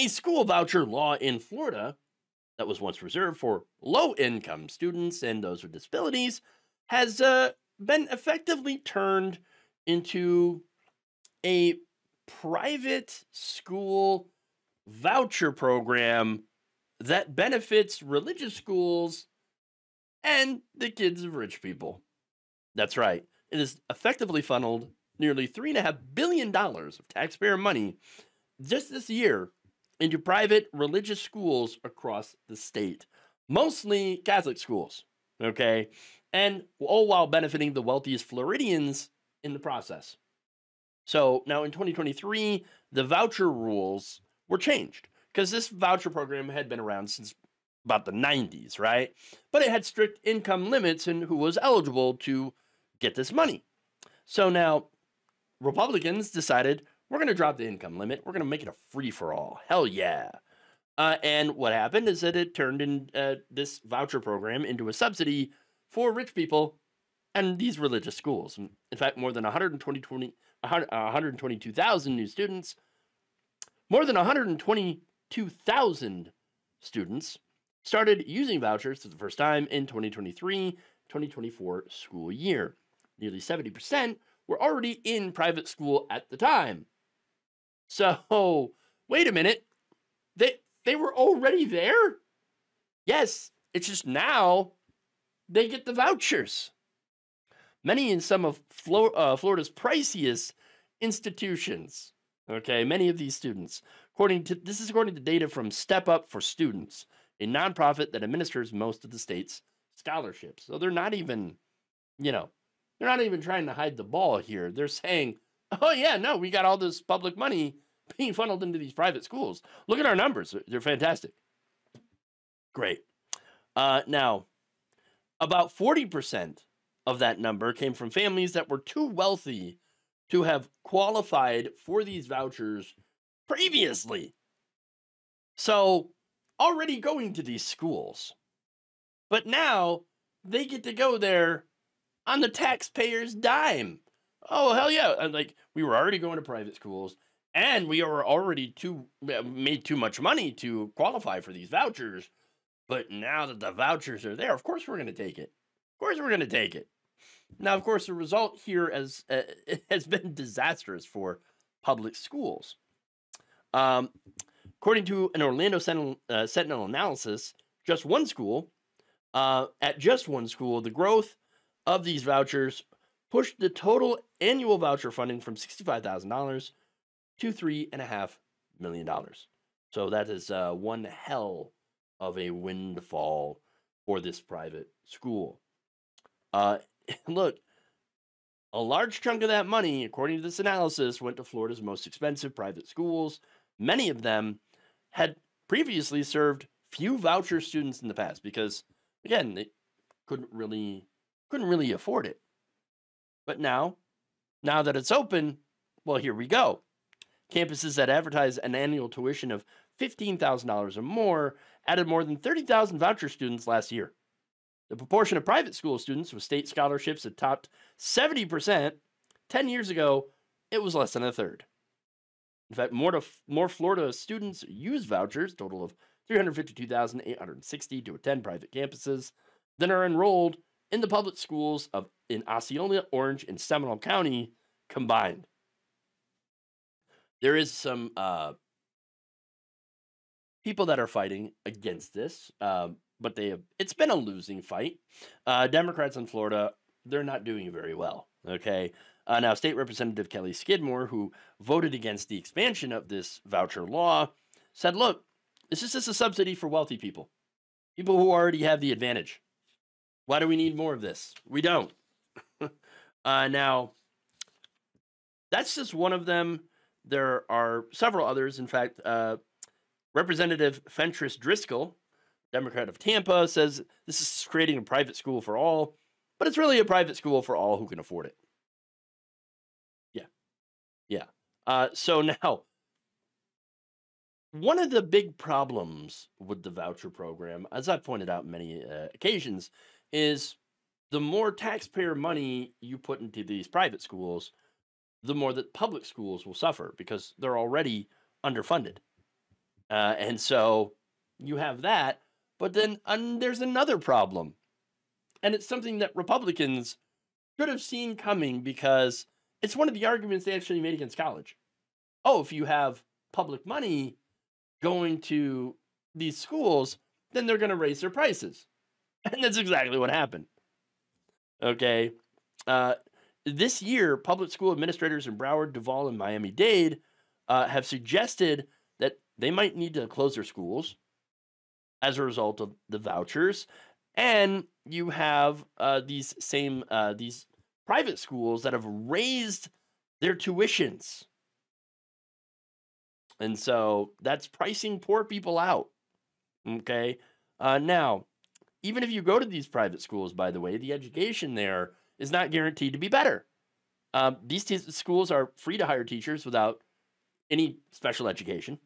A school voucher law in Florida that was once reserved for low income students and those with disabilities has been effectively turned into a private school voucher program that benefits religious schools and the kids of rich people. That's right. It has effectively funneled nearly $3.5 billion of taxpayer money just this year into private religious schools across the state, mostly Catholic schools. Okay. And all while benefiting the wealthiest Floridians in the process. So now in 2023, the voucher rules were changed because this voucher program had been around since about the 90s, right? But it had strict income limits and who was eligible to get this money. So now Republicans decided we're going to drop the income limit. We're going to make it a free for all. Hell yeah. And what happened is that it turned in this voucher program into a subsidy for rich people and these religious schools. In fact, more than 122,000 new students, more than 122,000 students started using vouchers for the first time in 2023-2024 school year. Nearly 70% were already in private school at the time. So, wait a minute. They were already there? Yes, it's just now they get the vouchers. Many in some of Florida's priciest institutions. Okay, many of these students. This is according to data from Step Up for Students, a nonprofit that administers most of the state's scholarships. So they're not even, they're not even trying to hide the ball here. They're saying, oh yeah, no, we got all this public money being funneled into these private schools. Look at our numbers. They're fantastic. Great. Now, about 40% of that number came from families that were too wealthy to have qualified for these vouchers previously. So, already going to these schools. But now, they get to go there on the taxpayer's dime. Oh, hell yeah. Like, we were already going to private schools, and we were already made too much money to qualify for these vouchers. But now that the vouchers are there, of course we're going to take it. Of course we're going to take it. Now, of course, the result here has been disastrous for public schools. According to an Orlando Sentinel analysis, at just one school, the growth of these vouchers pushed the total annual voucher funding from $65,000 to $3.5 million. So that is one hell of a windfall for this private school. Look, a large chunk of that money, according to this analysis, went to Florida's most expensive private schools. Many of them had previously served few voucher students in the past because, again, they couldn't really afford it. But now that it's open, well, here we go. Campuses that advertise an annual tuition of $15,000 or more added more than 30,000 voucher students last year. The proportion of private school students with state scholarships had topped 70%. 10 years ago, it was less than a third. In fact, more Florida students use vouchers, a total of 352,860 to attend private campuses, than are enrolled in the public schools in Osceola, Orange, and Seminole County combined. There is some people that are fighting against this, but it's been a losing fight. Democrats in Florida, they're not doing very well, okay? Now, State Representative Kelly Skidmore, who voted against the expansion of this voucher law, said, look, this is just a subsidy for wealthy people who already have the advantage. Why do we need more of this? We don't. Now, that's just one of them. There are several others. In fact, Representative Fentress Driscoll, Democrat of Tampa, says this is creating a private school for all, but it's really a private school for all who can afford it. Yeah. So now, one of the big problems with the voucher program, as I've pointed out on many occasions, is the more taxpayer money you put into these private schools, the more that public schools will suffer because they're already underfunded. And so you have that. But then there's another problem. And it's something that Republicans should have seen coming because it's one of the arguments they actually made against college. Oh, if you have public money going to these schools, then they're going to raise their prices. And that's exactly what happened. Okay. This year, public school administrators in Broward, Duval, and Miami-Dade have suggested that they might need to close their schools as a result of the vouchers. And you have these private schools that have raised their tuitions. And so that's pricing poor people out. Okay. Now, even if you go to these private schools, by the way, the education there is not guaranteed to be better. These schools are free to hire teachers without any special education,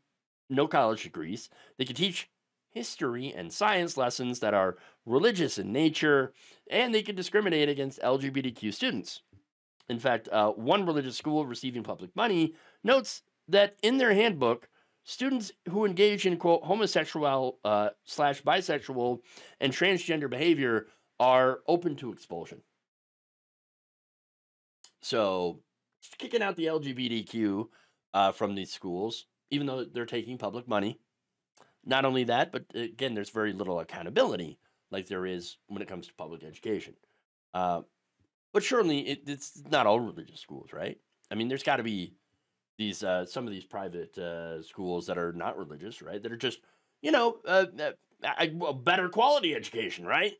no college degrees. They can teach history and science lessons that are religious in nature, and they can discriminate against LGBTQ students. In fact, one religious school receiving public money notes that in their handbook, students who engage in, quote, homosexual / bisexual and transgender behavior are open to expulsion. So, kicking out the LGBTQ from these schools, even though they're taking public money. Not only that, but again, there's very little accountability like there is when it comes to public education. But surely it's not all religious schools, right? I mean, there's got to be these some of these private schools that are not religious, right? That are just, a better quality education, right?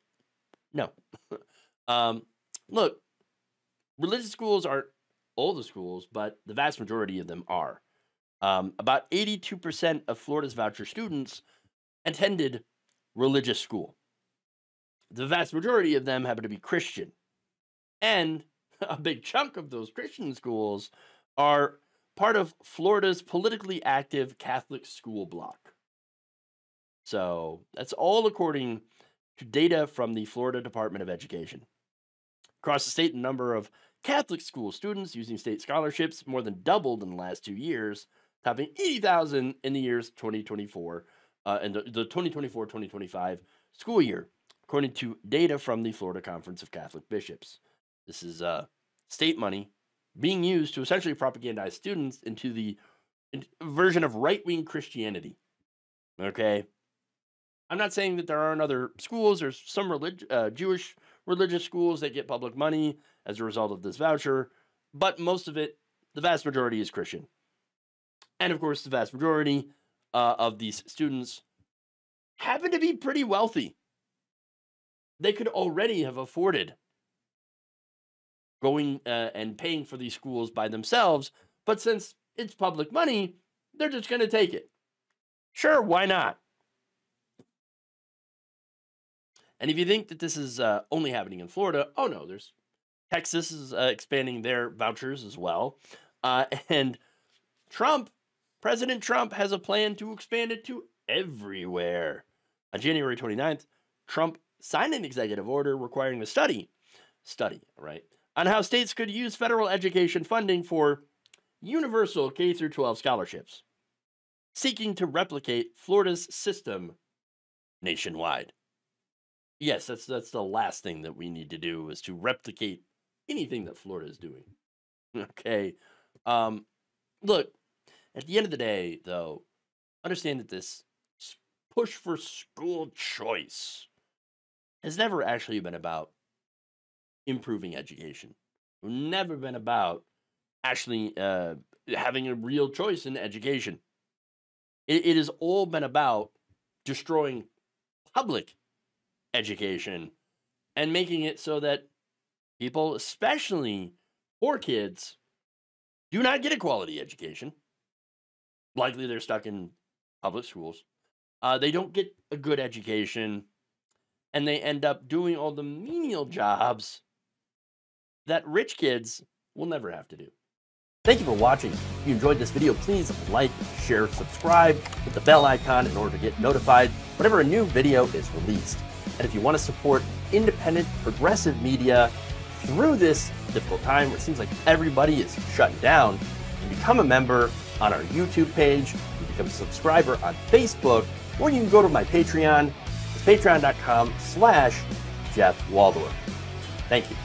No. Look, religious schools aren't all the schools, but the vast majority of them are. About 82% of Florida's voucher students attended religious school. The vast majority of them happen to be Christian. And a big chunk of those Christian schools are part of Florida's politically active Catholic school bloc. So that's all according to data from the Florida Department of Education. Across the state, the number of Catholic school students using state scholarships more than doubled in the last 2 years, topping 80,000 in the years 2024 and the 2024-2025 school year, according to data from the Florida Conference of Catholic Bishops. This is state money being used to essentially propagandize students into the version of right-wing Christianity. Okay? I'm not saying that there aren't other schools. There's some Jewish religious schools that get public money as a result of this voucher, but most of it, the vast majority, is Christian. And of course, the vast majority of these students happen to be pretty wealthy. They could already have afforded going and paying for these schools by themselves, but since it's public money, they're just going to take it. Sure, why not? And if you think that this is only happening in Florida, oh no, there's Texas is expanding their vouchers as well. And President Trump has a plan to expand it to everywhere. On January 29th, Trump signed an executive order requiring a study, right, on how states could use federal education funding for universal K-12 scholarships, seeking to replicate Florida's system nationwide. Yes, that's the last thing that we need to do, is to replicate anything that Florida is doing. Okay. Look, at the end of the day, though, understand that this push for school choice has never actually been about improving education. Never been about actually having a real choice in education. It has all been about destroying public education and making it so that people, especially poor kids, do not get a quality education. Likely they're stuck in public schools. They don't get a good education, and they end up doing all the menial jobs that rich kids will never have to do. Thank you for watching. If you enjoyed this video, please like, share, subscribe, hit the bell icon in order to get notified whenever a new video is released. And if you want to support independent, progressive media through this difficult time where it seems like everybody is shutting down, and become a member on our YouTube page, you can become a subscriber on Facebook, or you can go to my Patreon. It's patreon.com/Jeff Waldorf. Thank you.